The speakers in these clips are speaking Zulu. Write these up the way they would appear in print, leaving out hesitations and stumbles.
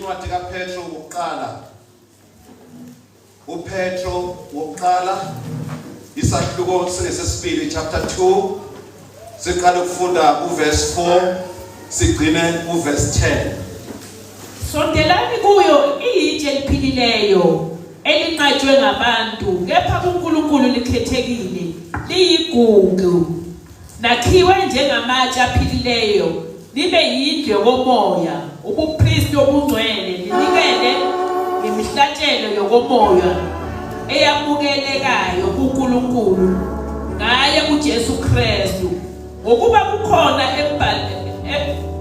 Incwadi kaPetro wokuqala. uPetro wokuqala isahluko sesibili chapter 2 siqala ukufunda uverse 4 sigcine uverse 10. Sondelani kuyo iyitshe liphilileyo elinqatshwe ngabantu kepha uNkulunkulu likhethekile liyigugu nakhiwe njengamatshe aphilileyo libe yindlu yokomoya ubupristi obungcwele linikele ngemihlatshelo yokomoya eyamukelekayo kuNkulunkulu ngaye kuJesu Kristu ngokuba kukhona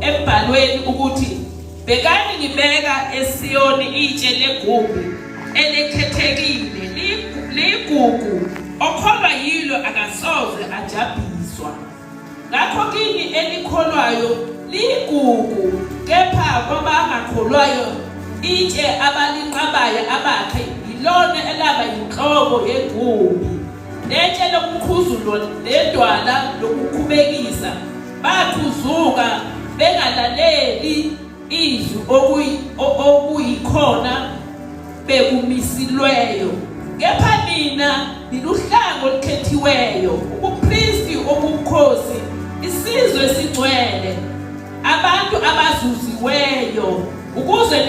embhalweni ukuthi bekani ngibeka eSiyoni itshe legugu elikhethekile ligugu okholwa yilo akasoze ajabhiswa ngakho kini elikholwayo ligugu kepha kwabangakholwayo itshe abalinqabayo abakhe yilona elaba inhloko yegugu letshe lokumkhuzulo ledwala lokukhubekisa bathuzuka bengalaleli izwi okuyikhona bekumisilweyo kepha nina niluhlanga olukhethiweyo ubupristi obukhosi isizwe esingcwele abantu abazuziweyo ukuze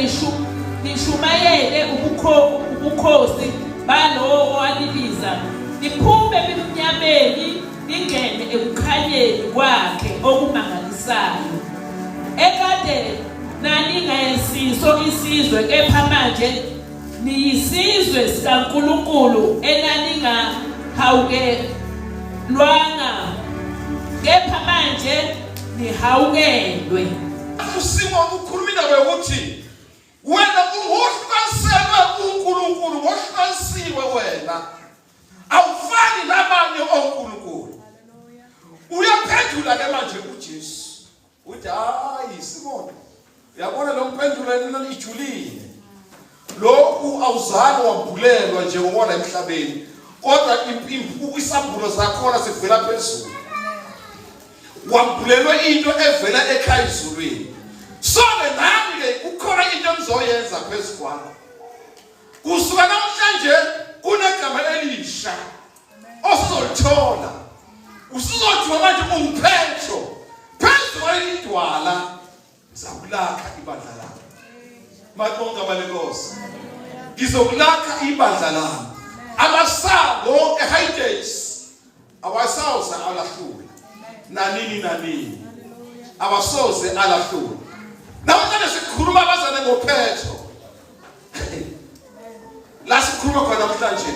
nishumayele ubukhosi balowo owaliliza niphume emnyameni ningene ekukhanyeni kwakhe okumangalisayo ekade naningesiso isizwe kepha manje niyisizwe sikaNkulunkulu enaningahawukelwanga kepha manje nihawukelwe. Usimon ukhuluma indaba yokuthi wena uhlukaniswe uNkulunkulu uhlukanisiwe wena awufani nabanye oNkulunkulu. Uyaphendula ke manje kuJesu uthi hayi Simon uyabona lo mpendulo lijulile lokhu awuzange wambulelwa nje ngokona emhlabeni kodwa isambulo zakhona sivela phezulu wambulelwe into evela ekhaya ezulwini so nami ke kukhona into engizoyenza phezu kwakho kusuka namhlanje kunegama elisha osizolithola usizothi manje ungiphetho phezu kwalidwala zakulakha ibandla lami makonga balenkosi ngizokulakha ibandla lami amasango eHades awasoze alahlula nanini awasoze alahlula namhlanje sikhuluma abazane ngoPetro la sikhuluma khona namhlanje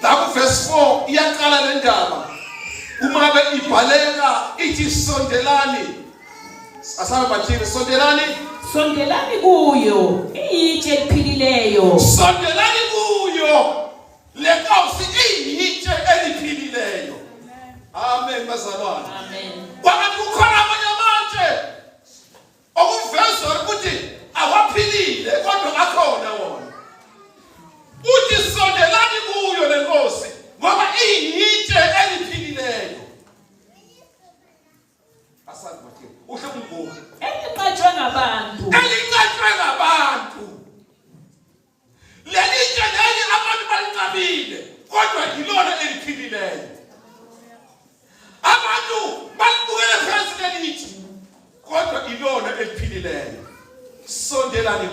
la ku verse 4 iyaqala le ndaba uma ibhaleka ithi sondelani asaba bathini sondelani kuyo iyitshe liphilileyo sondelani kuyo lenkosi iyitshe eliphilileyo amen bazalwane amen kwathi kukhona abanye amatshe okuveza ukuthi awaphilile kodwa akhona wona uthi sondelani kuyo lenkosi ngoba iyitshe eliphilileyo asazi bathini uhle kumbuka elinqatshwe ngabantu lelitshe leli abantu balinqabile kodwa yilona eliphilileyo abantu balibukele phansi lelitshe kodwa ilona eliphilileyo sondelani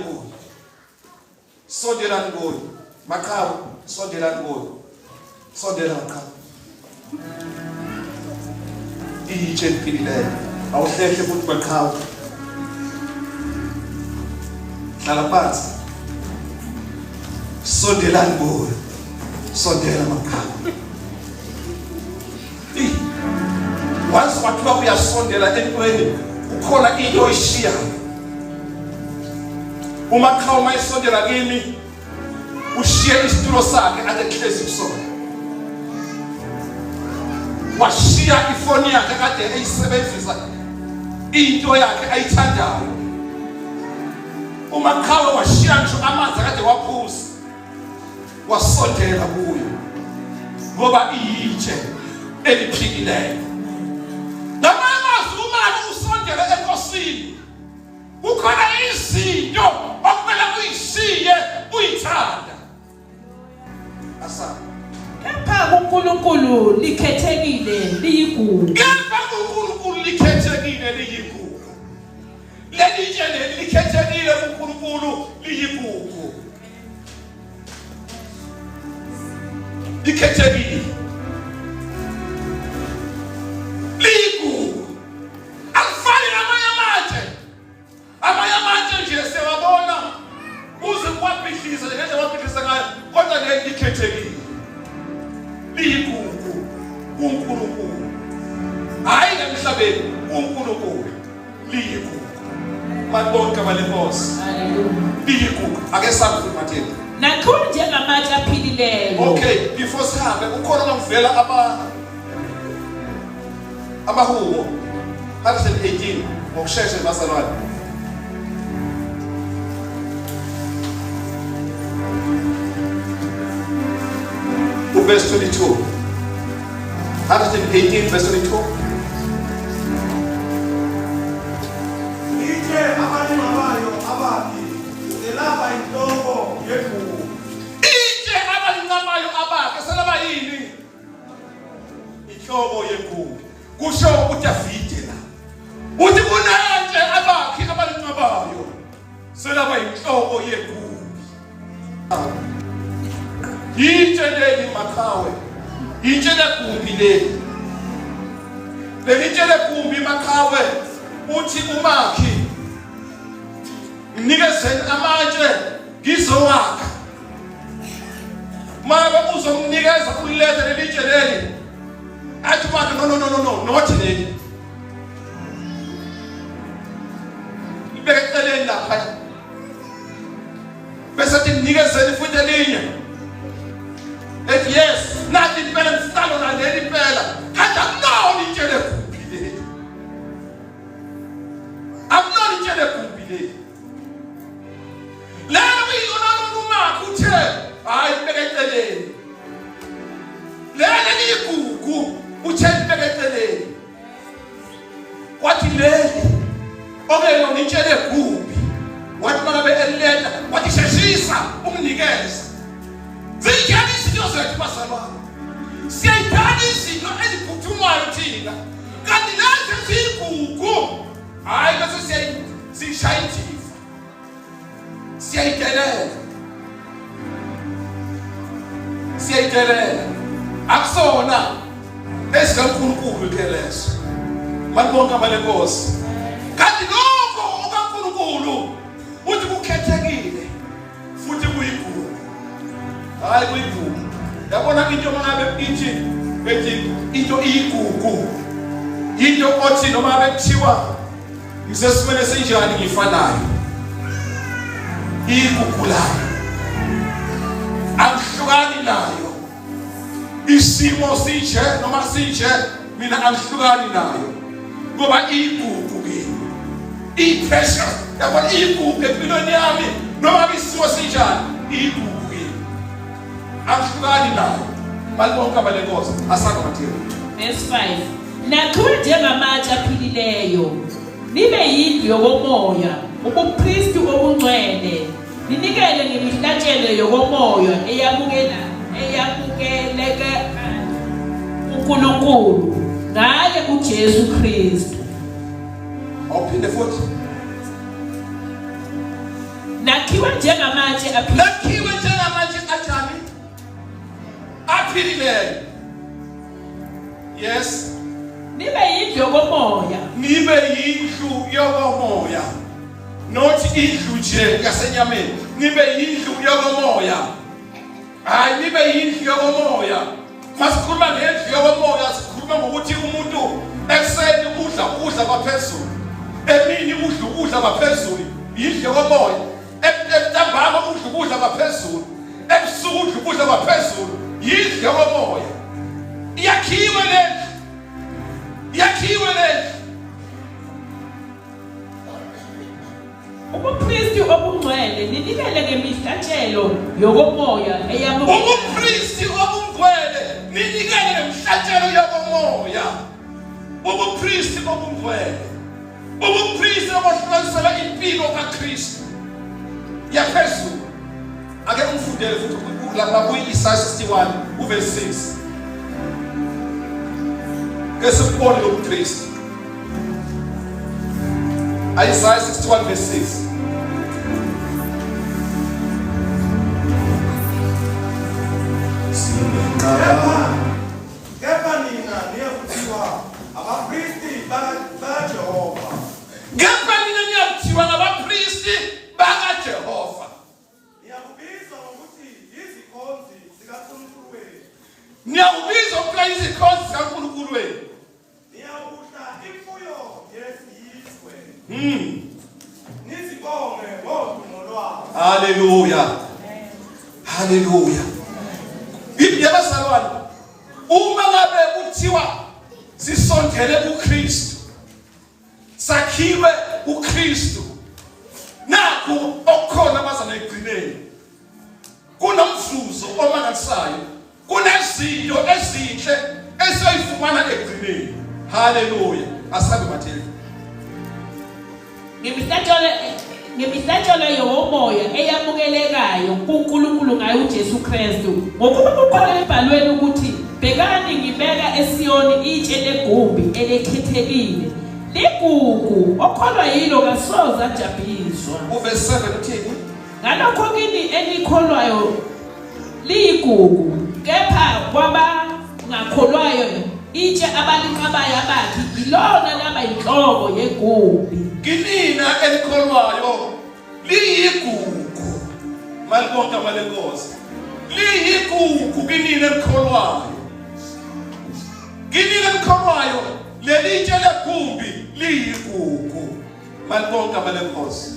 kuyo maqhawe sondelani kuyo sondela maqhawe iyitshe eliphilileyo awuhlehle futhi maqhawe hlala phansi sondelani kuyo sondela maqhawe once wathiwa uyasondela entweni ukhona into oyishiya umaqhawe mayisondela kimi ushiye isitulo sakhe atehlezi kusona washiya ifoni yakhe kade eyisebenzisa into yakhe ayithandayo umaqhawe washiya ngisho amanzi kade waphuza wasondela kuyo ngoba iyitshe eliphikileyo ngamazwi uma usondela enkosini kukhona izinto okumele uyishiye uyithanda. Asa. Kepha kuNkulunkulu likhethekile liyigugu. Kepha kuNkulunkulu likhethekile liyigugu. Leli tshele likhethekile kuNkulunkulu liyigugu. Likhethekile. Liyigugu. Alifani amanye nje sewabona uze kwabhidliza nje wabhidliza ngayo kodwa leli likhethekile. Liyigugu uNkulunkulu. Hayi emhlabeni uNkulunkulu liyigugu. Mabonke abalenkosi. Hallelujah. Liyigugu ake sabe uMatheni. Nakho njengamatshe aphilileyo. Okay, before sihambe ukhona ngivela abahubo 118 ngokusheshsha bazalwane. Verse 22. 118 verse 22. Ije abantu abayo ababi elaba inhloko yegugu. Ije abantu abakhe selaba yini? Inhloko yegugu. Kusho uDavide la. Uthi kunanje abakhe abantu abayo selaba inhloko yegugu. Yitshele makhawe. Yitshele kumbi le. Lelitshele kumbi makhawe. Uthi umakhi. Mnikezeni amatshe ngizowakha. Mama uzomnikeza ulethe lelitsheleli. Athi manje no not leli. Ibeke eceleni lapha. Bese nikezeni futhi elinye. Yes, nathi impela msalo na leli impela. Kanti akunoni itshele kumbi leli. Akunoni itshele kumbi leli. Lelo uyona umakho uthe hayi ibeke eceleni. Lelo ligugu uthe ibeke eceleni. Kwathi leli okuyona itshele kumbi. Wathi makabe elileta wathi sheshisa umnikeza. Zijani izinto zethu bazalwane. Siyayithanda izinto eziphuthumayo thina. Kanti lezi zigugu. Hayi bese siyishaya ijifa. Siyayitelela. Akusona esikaNkulunkulu keleso. Malibonke abalenkosi. Kanti lokho okaNkulunkulu uthi kukhethekile futhi kuyigugu. Hayi kuyigugu. Yabona into mangabe ethi into iyigugu. Into othi noma bekuthiwa ngisesimene senjani ngifanayo. Iyigugu layo. Angihlukani nayo. Isimo sinje noma sinje mina angihlukani nayo. Ngoba iyigugu kimi. I-pressure yabona iyigugu empilweni yami noma isimo sinjani iyigugu. Angihlukani nayo. Malibonke abalenkosi asaka Matthew. Verse 5. Nakho njengamatshe aphilileyo nibe yindlu yokomoya ubupristi obungcwele ninikele ngemihlatshelo yokomoya eyamukeleke uNkulunkulu ngaye kuJesu Kristu. Awuphinde futhi. Nakhiwe njengamatshe ajani aphilileyo. Yes. Nibe yindlu yokomoya. Nibe yindlu yokomoya. Not indlu nje yasenyameni. Nibe yindlu yokomoya. Hayi nibe yindlu yokomoya. Masikhuluma ngendlu yokomoya sikhuluma ngokuthi umuntu ekseni udla kwaphezulu. Emini udla kwaphezulu. Yindlu yokomoya. Ntambama udla kwaphezulu. Ebusuku udla kwaphezulu. Yindlu yokomoya. Yakhiwe lendlu. Ubupristi obungcwele ninikele ngemihlatshelo yokomoya eyamukeleke. Ubupristi obungcwele ninikele ngemihlatshelo yokomoya. Ubupristi obungcwele Ubupriest obuhlukanisela impilo kaKristu. Yaphezulu. Ake umfundele futhi lapha ku-Isaiah 61 uverse 6. Ke sibone lobupriest. Isaiah 61 verse 6. Kepha nina niyakuthiwa abapristi bakaJehova. Kepha nina niyakuthiwa ngabapristi bakaJehova. Niyakubizwa ngokuthi izikhonzi zikaNkulunkulu wenu. Niyakubizwa ukuba izikhonzi zikaNkulunkulu wenu. Niyakudla imfuyo yesizwe. Nizibonge ngodumo lwabo. Hallelujah. Hallelujah. Yabazalwane, uma ngabe kuthiwa sisondele kuKristu, sakhiwe uKristu, nakho okukhona abazana egcineni, kunomvuzo omangalisayo, kunezinto ezinhle esiyoyifumana egcineni. Hallelujah. Asabe mathele. Ngemihlatshelo yomoya eyamukelekayo kuNkulunkulu ngayo uJesu Kristu, ngokuba kukhona ebhalweni ukuthi bhekani ngibeka eSiyoni itshe legumbi elekhethekile, ligugu okholwa yilo kasoze ajabhiswa. Uverse 7 uthini? Ngalokho kini elikholwayo liyigugu, kepha kwabangakholwayo itshe abaliqabayo abathi ilona laba inhloko yegumbi. Kinina elikholwayo liyigugu. Malibonke amalenkosi. Liyigugu kinina elikholwayo. Kinina elikholwayo lelitshe legumbi liyigugu. Malibonke amalenkosi.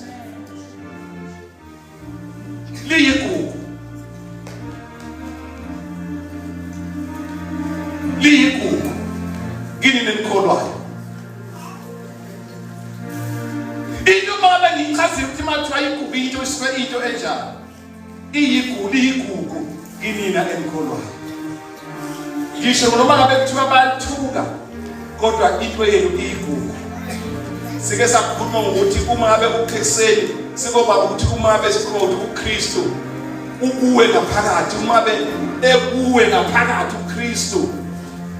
Liyigugu. Liyigugu kinina elikholwayo. Into baba ngichazile ukuthi mathiwa igugu into iswe into enjalo. Iyigugu kinina elikholwayo. Ngisho noma ngabe kuthiwa bayathuka kodwa into yenu iyigugu. Sike sakhuluma ukuthi uma ngabe uKristu sikoba ukuthi uma ngabe sikhuluma ukuthi uKristu ukuwe ngaphakathi, uma ngabe ekuwe ngaphakathi uKristu.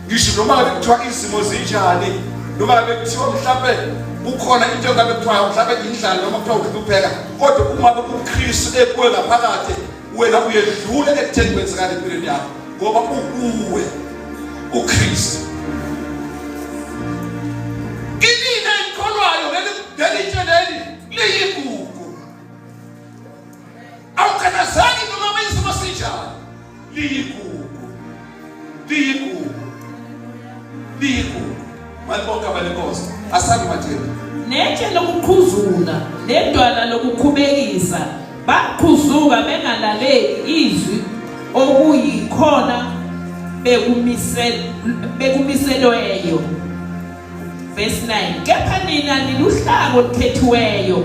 Ngisho noma ngabe kuthiwa izimo zinjani, noma ngabe kuthiwa mhlawumbe ukhona into engabe kuthiwa mhlawumbe indlala noma kuthiwa ukuhlupheka, kodwa uma uKristu ekuwe ngaphakathi wena uyedlula ekutheni kwenzekala empilweni yakho ngoba ukuwe uKristu. Kinina elikholwayo lelitshe leli liyigugu. Awukhathazeki noma izimo sinjani, liyigugu. Liyigugu. Liyigugu. Malibonke abalenkosi. Asabe mathele. Netshe lokuqhuzula nedwala lokukhubekisa baqhuzuka bengalaleli izwi okuyikhona bekumiselweyo. Verse 9. Kepha nina niluhlanga olukhethiweyo,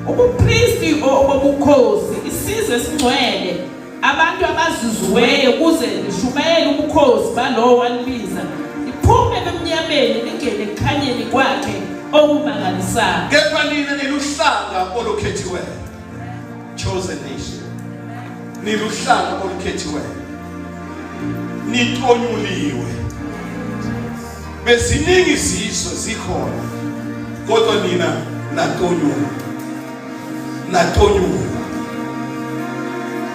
ubupristi obubukhosi, isizwe esingcwele, abantu abazuziweyo kuze lishumayele ubukhosi balowo walibiza, liphume emnyameni lingene ekukhanyeni kwakhe okumangalisayo. Kepha nina niluhlanga olukhethiweyo, chosen nation. Niluhlanga olukhethiweyo, nitonyuliwe. Beziningi izizwe zikhona kodwa nina natonyulwa. Natonyulwa.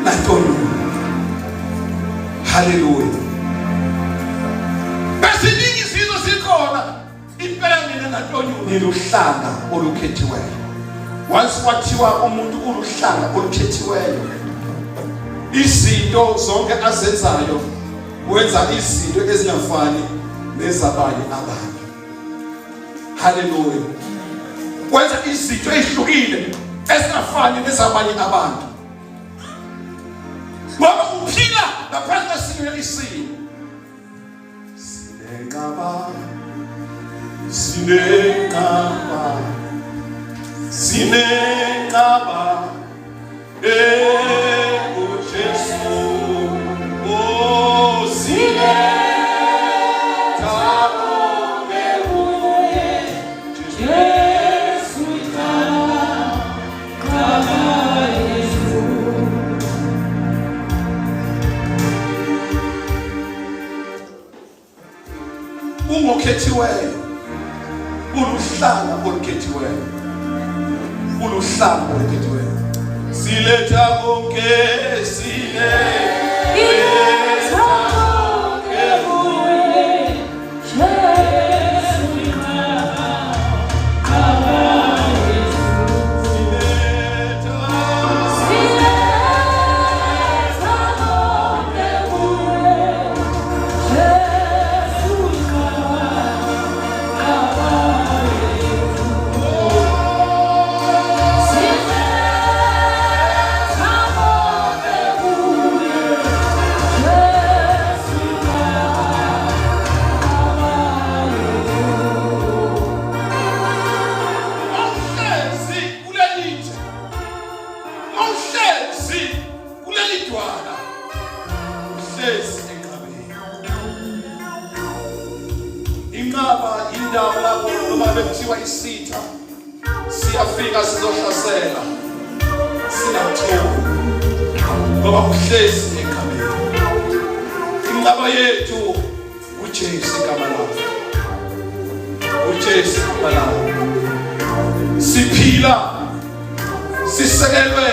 Natonyulwa. Hallelujah. Beziningi izizwe zikhona, impela nina natonyulwa. Niluhlanga olukhethiweyo. Once wathiwa umuntu uluhlanga olukhethiweyo, izinto zonke azenzayo wenza izinto ezingafani nezabanye abantu. Hallelujah. Wenza izinto ezihlukile ezingafani nezabanye abantu. Ngoba uphila ngaphansi kwesimo isimo. Sinekaba uJesu. Oh, sinekaba uJesu. olukhethiweyo. Uhlanga olukhethiweyo. Uhlanga olukhethiweyo. Siletha konke bekuthiwa isitha siyafika sizohlasela sinathola ngoba uhlezi ekhaya. Inqaba yethu uJesu igama lakhe. uJesu igama lakhe. Siphila sisekelwe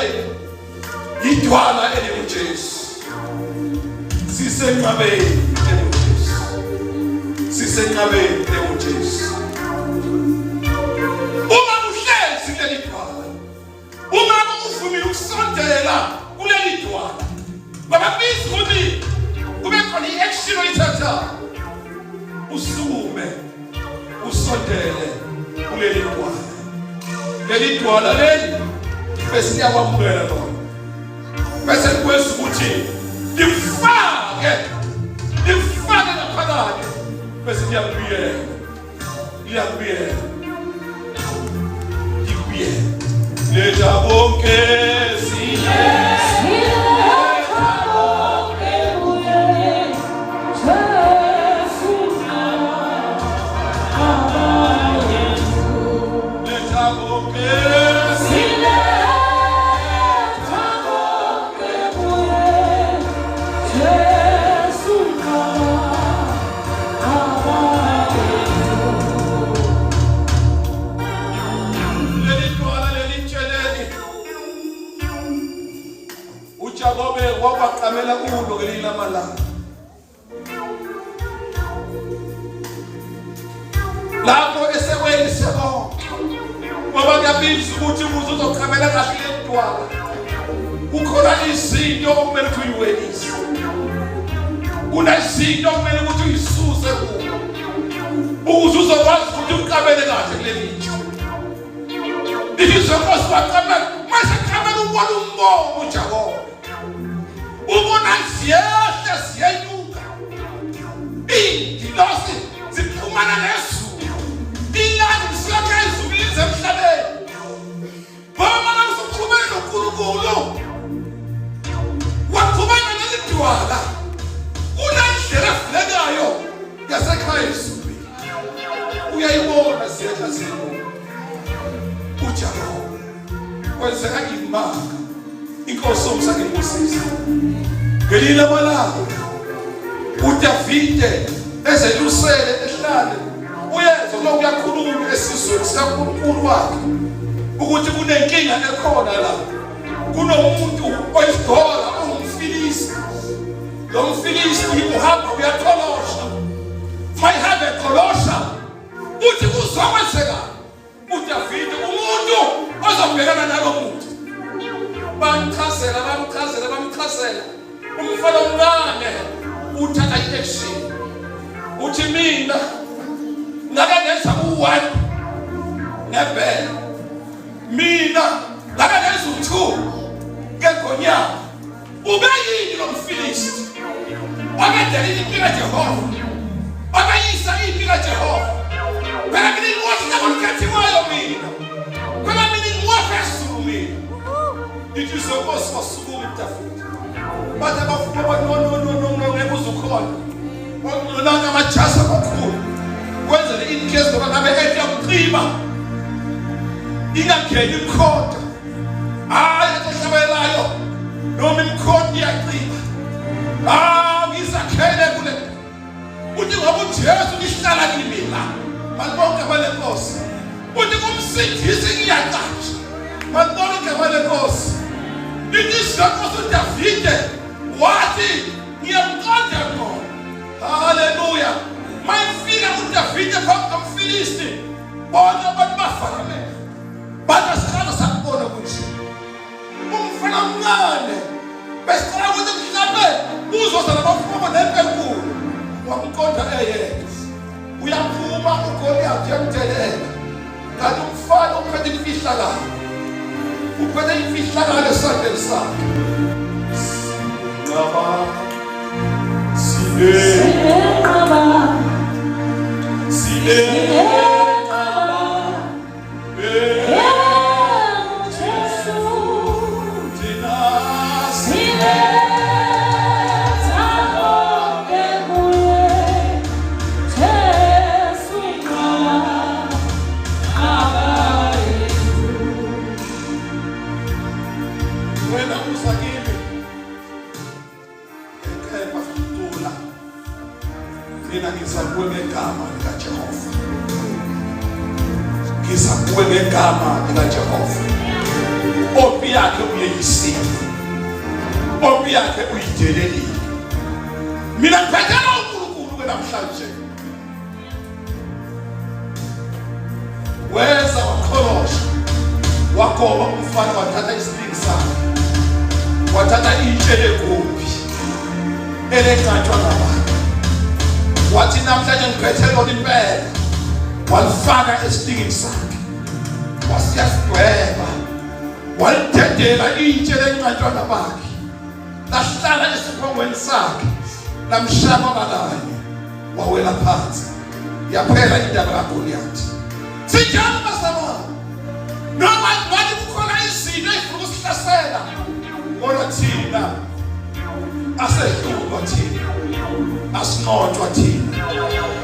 idwala elinguJesu. Sisenqabeni elinguJesu. Sisenqabeni elinguJesu. Uma uhlezi kuleli dwala, uma uvumile ukusondela kuleli dwala, bababiza ukuthi kube khona i-action oyithathayo, usukume usondele kuleli dwala. Leli dwala leli bese liyakwamukela lona, bese likwenza ukuthi lifake ngaphakathi, bese liyakubiyela. Letha konke waqamela kulo ngelinye amalanga. Lapho esekweni sebonke ngoba kuyabiza ukuthi umuntu uzoqamela kahle ledwala, kukhona izinto okumele ukuthi uyiwelise, kunezinto okumele ukuthi uyisuse kulo ukuze uzokwazi ukuthi uqamele kahle kuleli nje. Izokwazi waqamela mase qamela ubona umbono uJakobe, ubona siyahle siyenyuka, idilosi ziphumana nezulu, ilanga lisiyakha izulu lize emhlabeni. Ngoba manje usuqhubeka noNkulunkulu waqhubeka nelidwala kunendlela efulekayo yasekhaya ezulwini. Uyayibona siyehla siyenyuka. uJakobe kwenzeka imanga, inkosi omsake inkosisa ngelinye amalanga uDavide ezelusele ehlale uyezwa lo uyakhuluma esizweni sikaNkulunkulu wakhe ukuthi kunenkinga ekhona la, kunomuntu oyidola ongumfilisti. Lo mfilisti uhamba uyatholosha, mayihambe etholosha uthi kuzokwenzeka uDavide umuntu ozobhekana nalo muntu. Bamchazela umfana omncane uthatha i-action, uthi mina ngake ngenza u-1 nebhele, mina ngake ngenza u-2 ngegonyama. Ube yini lo mfilisti wabedela impilo kaJehova, wabayisa impilo kaJehova? Phela mina ngiwuhlanga olukhethiweyo, phela mina ngiwaphezulu. Dithi uzokwazi wasukuma uDavide, bathi abafuna bathi no ngeke uzukhona, nanga amajasi amakhulu kwenzele incase ngoba ngabe eyakuqima ingangeni imkhonto. Hayi ehlabelayo noma imkhonto iyaqima, ngizakhele kule uthi ngoba uJesu lihlala kimi la, Njengoba uDavide wathi ngiyamqonda ngqo. Haleluya. Mayifika uDavide phambi komfilisti, bona abantu bafanele. Bathi siqala sakubona ukuthi umfana omncane besicela ukuthi mhlawumbe uzoza nabafumo nempe enkulu. Wamqonda eyedwa. Uyaphuma uGoliath uyamthelela. Kanti umfana uphethe imfihlakalo. Uphethe imfihlakalo esandleni sakhe. Ngizakuwe ngegama likaJehova. Ngizakuwe ngegama likaJehova. Ompi yakhe uyeyisile. Ompi yakhe uyidelelile. Mina ngibhekela uNkulunkulu namhlanje. Weza wakholosha. Wagoba umfana wathatha isilingi sakhe. Wathatha itshe legumbi elencatshwa ngabantu. Wathi namhlanje ngiphethe lona impela. Walifaka esihlingini sakhe. Wasiyadweba. Walidedela itshe lencatshwa nabakhe. Lahlala esiphongweni sakhe. Lamshaba kalanye. Wawela phansi. Yaphela indaba kaGoliath. Sinjalo masama. Noma ngathi kukhona izinto ezifuna ukusihlasela. Kodwa thina asehlulwa thina. Asinotshwa thina.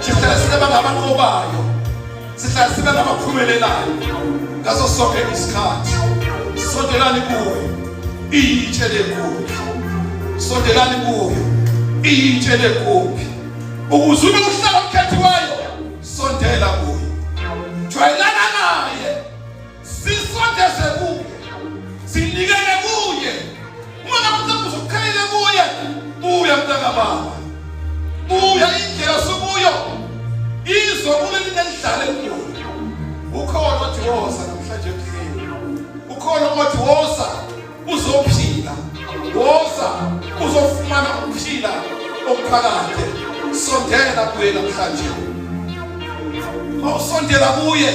Sihlala sibe ngabanqobayo. Sihlala sibe ngabaphumelelayo. Ngaso sonke isikhathi. Sondelani kuye. Itshe legumbi. Sondelani kuye. Itshe legumbi. Ukuze ube uhlanga olukhethiweyo. Sondela kuye. Jwayelana naye. Sisondeze kuye. Sinikele kuye. Uma ngabe uzokukhalela kuye. Buya mntaka baba. Buya indlela sobuyo. Izo kuleli nendlala enkulu. Ukhona othi woza namhlanje kuphela. Ukhona othi woza uzophila. Woza uzofumana ukuphila okuphakade. Sondela kuye namhlanje. Awusondela kuye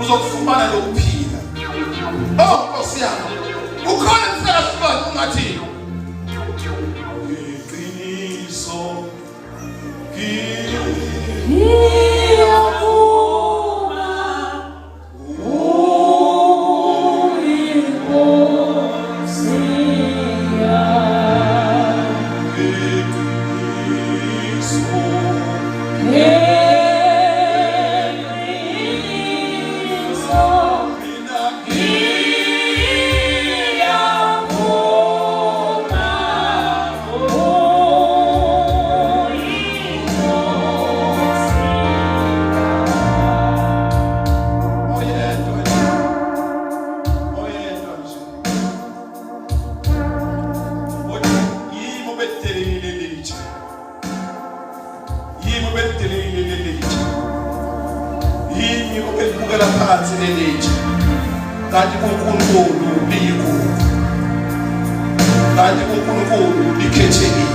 uzokufumana lokuphila. Oh Nkosi yami. Ukhona mhlakahlukana ungathi iqiniso kanti uNkulunkulu liyigugu. Kanti uNkulunkulu likhethekile.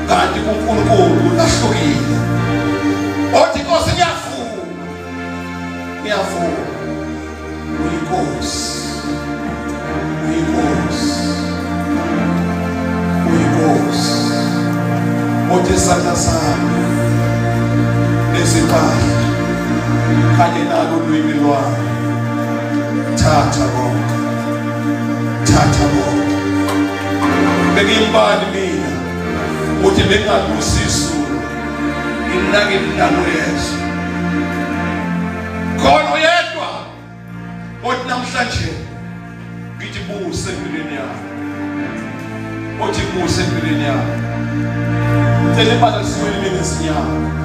Kanti uNkulunkulu lahlukile. Othi Nkosi ngiyafuna. Ngiyafuna. Uyinkosi. Uyinkosi. Uyinkosi. Othi isandla sami esiphahla kanye nalo ulwimi lwami. Thatha bonke. Thatha bonke. Bengimbali mina. Uthi bengalusiso. Inake imnamo yeso. Khona oyedwa. Othi namhlanje ngithi buse empilweni yakho. Othi buse empilweni yakho. Tele bala siwele ngesinyawo.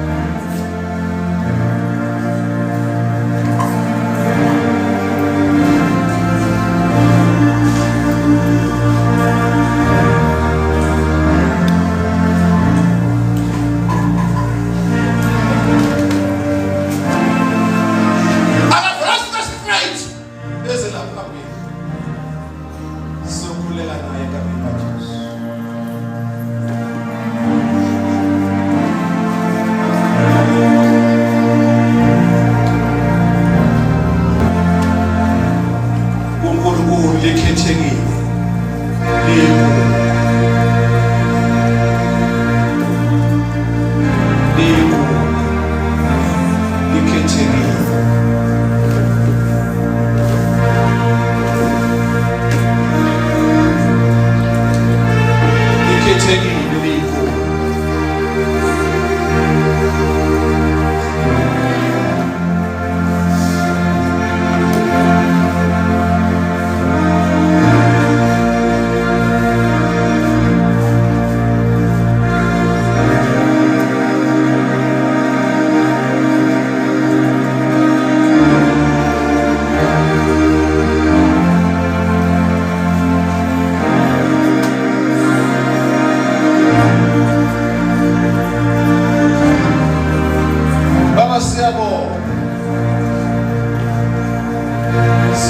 sikhuleka naye egameni likaJesu. uNkulunkulu likhethekile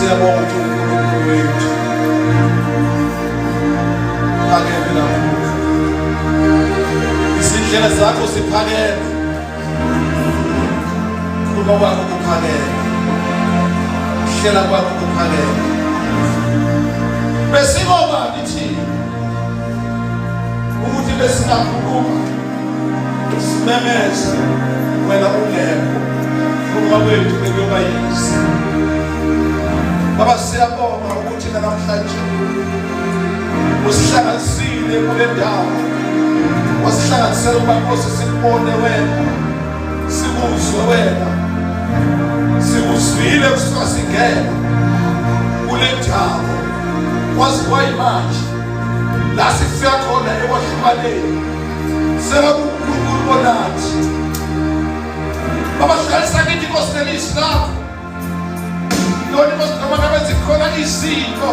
siyabonga uNkulunkulu wethu phakeme kakhulu izindlela zakho ziphakeme ukuba kwakho kuphakeme hlela kwakho kuphakeme besingobani thina ukuthi besingakhuluma simemeze wena ungekho ukuba kwethu bekuyoba yisi. Baba siyabonga ukuthi namhlanje usihlanganisile kule ndawo wasihlanganisela ukuba Nkosi sikubone wena sikuzwe wena sikuzwile kusuka singena kule ndawo kwazi kwayimanje la sifika khona ekwahlukaneni sekuNkulunkulu bonathi. Baba hlalisa kithi Nkosi nelizwi lakho Lord, noma ngabe zikhona izinto